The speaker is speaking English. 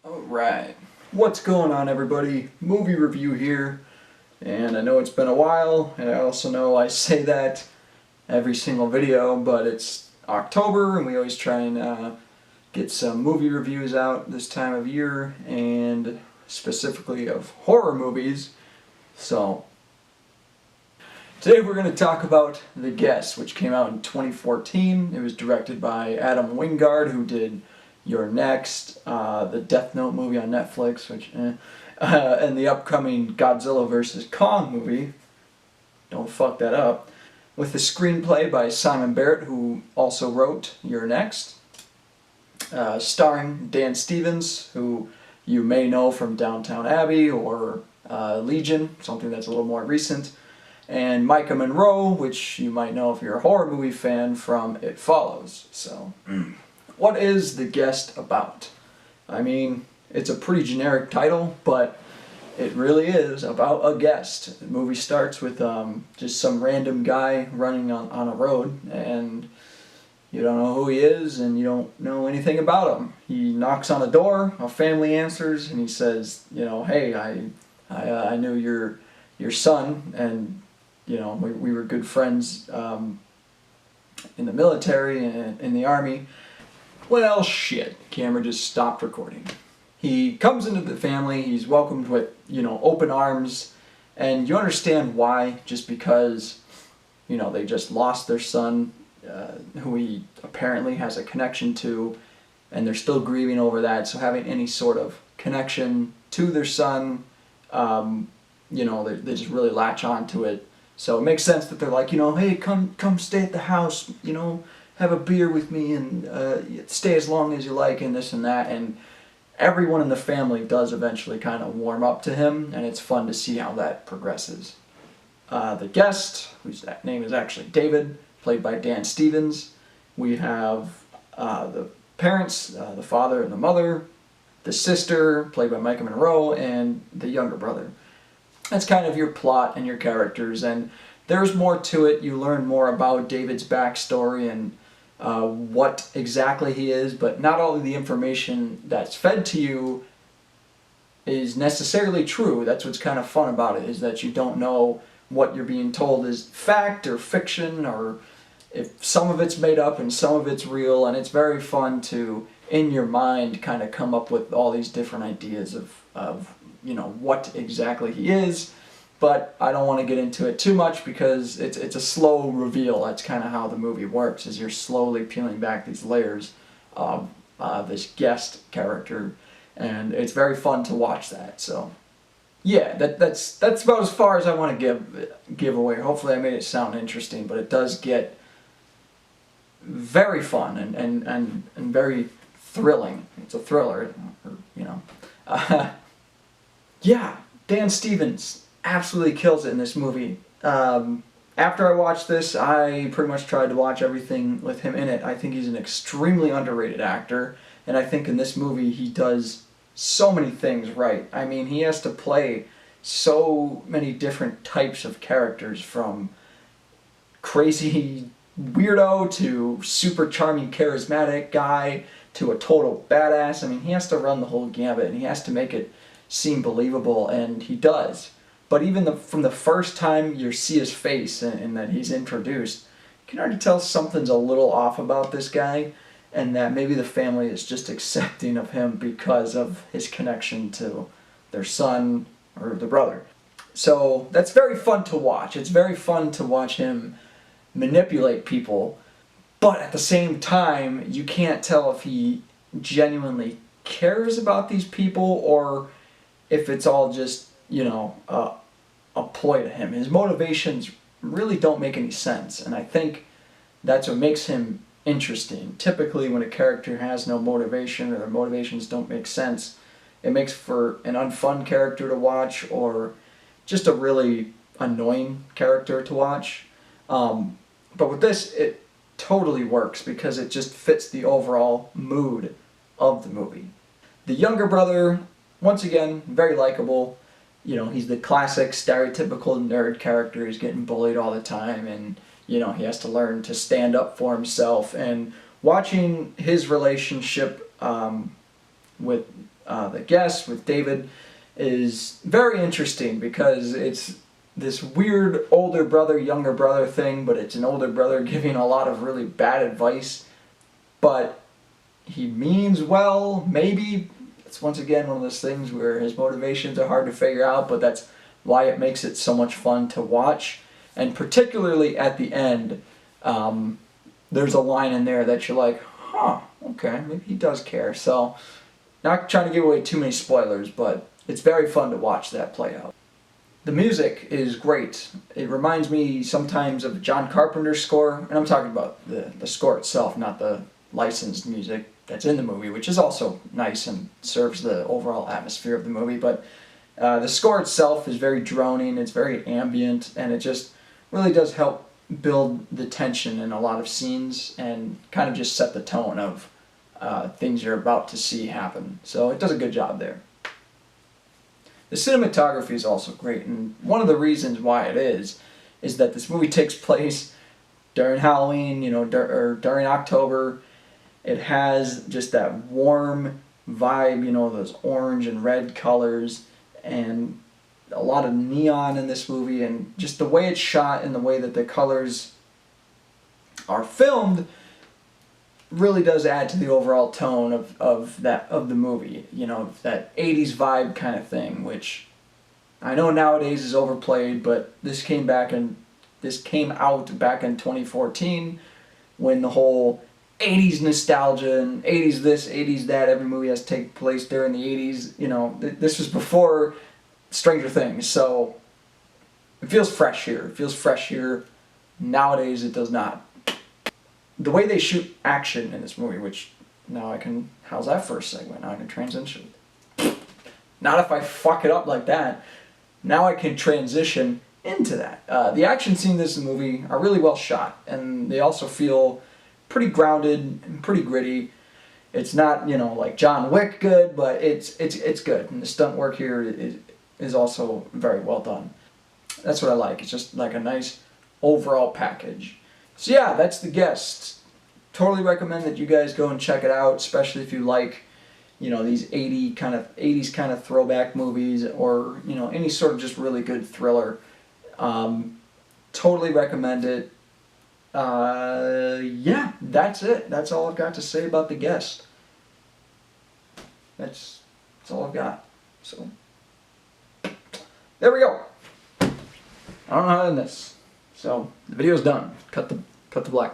Alright, what's going on everybody? Movie review here, and I know it's been a while, and I also know I say that every single video, but it's October and we always try and get some movie reviews out this time of year, and specifically of horror movies. So today we're going to talk about The Guest, which came out in 2014. It was directed by Adam Wingard, who did You're Next, the Death Note movie on Netflix, and the upcoming Godzilla vs. Kong movie. Don't fuck that up. With the screenplay by Simon Barrett, who also wrote You're Next. Starring Dan Stevens, who you may know from Downton Abbey or Legion, something that's a little more recent. And Maika Monroe, which you might know if you're a horror movie fan from It Follows. So, what is The Guest about? I mean, it's a pretty generic title, but it really is about a guest. The movie starts with just some random guy running on a road, and you don't know who he is, and you don't know anything about him. He knocks on a door, a family answers, and he says, you know, hey, I knew your son, and you know, we were good friends in the military and in the army. Well, shit. Camera just stopped recording. He comes into the family, he's welcomed with, you know, open arms, and you understand why, just because, you know, they just lost their son, who he apparently has a connection to, and they're still grieving over that, so having any sort of connection to their son, you know, they just really latch on to it. So it makes sense that they're like, you know, hey, come stay at the house, you know, have a beer with me and stay as long as you like and this and that. And everyone in the family does eventually kind of warm up to him, and it's fun to see how that progresses. The guest, whose name is actually David, played by Dan Stevens. We have the parents, the father and the mother, the sister, played by Maika Monroe, and the younger brother. That's kind of your plot and your characters, and there's more to it. You learn more about David's backstory and what exactly he is, but not all of the information that's fed to you is necessarily true. That's what's kind of fun about it, is that you don't know what you're being told is fact or fiction, or if some of it's made up and some of it's real, and it's very fun to, in your mind, kind of come up with all these different ideas of you know, what exactly he is. But I don't want to get into it too much because it's a slow reveal. That's kind of how the movie works, is you're slowly peeling back these layers of this guest character, and it's very fun to watch that. So yeah, that's about as far as I want to give away. Hopefully I made it sound interesting, but it does get very fun and very thrilling. It's a thriller, you know. Yeah, Dan Stevens absolutely kills it in this movie. After I watched this, I pretty much tried to watch everything with him in it. I think he's an extremely underrated actor, and I think in this movie he does so many things right. I mean, he has to play so many different types of characters, from crazy weirdo to super charming charismatic guy to a total badass. I mean, he has to run the whole gambit, and he has to make it seem believable, and he does. But even from the first time you see his face and that he's introduced, you can already tell something's a little off about this guy, and that maybe the family is just accepting of him because of his connection to their son or the brother. So that's very fun to watch. It's very fun to watch him manipulate people, but at the same time, you can't tell if he genuinely cares about these people or if it's all just, you know, a ploy to him. His motivations really don't make any sense, and I think that's what makes him interesting. Typically, when a character has no motivation or their motivations don't make sense, it makes for an unfun character to watch, or just a really annoying character to watch. But with this, it totally works because it just fits the overall mood of the movie. The younger brother, once again, very likable. You know, he's the classic stereotypical nerd character. He's getting bullied all the time, and you know, he has to learn to stand up for himself. And watching his relationship with The Guest with David is very interesting because it's this weird older brother, younger brother thing, but it's an older brother giving a lot of really bad advice, but he means well, maybe. It's once again one of those things where his motivations are hard to figure out, but that's why it makes it so much fun to watch. And particularly at the end, there's a line in there that you're like, huh, okay, maybe he does care. So, not trying to give away too many spoilers, but it's very fun to watch that play out. The music is great. It reminds me sometimes of John Carpenter's score, and I'm talking about the score itself, not the licensed music that's in the movie, which is also nice and serves the overall atmosphere of the movie. But the score itself is very droning, it's very ambient, and it just really does help build the tension in a lot of scenes and kind of just set the tone of things you're about to see happen. So it does a good job there. The cinematography is also great, and one of the reasons why it is that this movie takes place during Halloween, or during October. It has just that warm vibe, those orange and red colors, and a lot of neon in this movie, and just the way it's shot and the way that the colors are filmed really does add to the overall tone of the movie. That 80s vibe kind of thing, which I know nowadays is overplayed, but this came out back in 2014 when the whole 80s nostalgia and 80s this, 80s that, every movie has to take place during the 80s. This was before Stranger Things, so it feels fresh here. It feels fresh here. Nowadays it does not. The way they shoot action in this movie, which how's that for a segue? Now I can transition. Not if I fuck it up like that. Now I can transition into that. The action scenes in this movie are really well shot, and they also feel pretty grounded and pretty gritty. It's not, like John Wick good, but it's good. And the stunt work here is also very well done. That's what I like. It's just like a nice overall package. So yeah, that's The Guest. Totally recommend that you guys go and check it out, especially if you like, these 80s kind of throwback movies, or any sort of just really good thriller. Totally recommend it. Yeah, that's it. That's all I've got to say about The Guest. That's all I've got. So there we go. I don't know how to end this. So the video's done. Cut the black.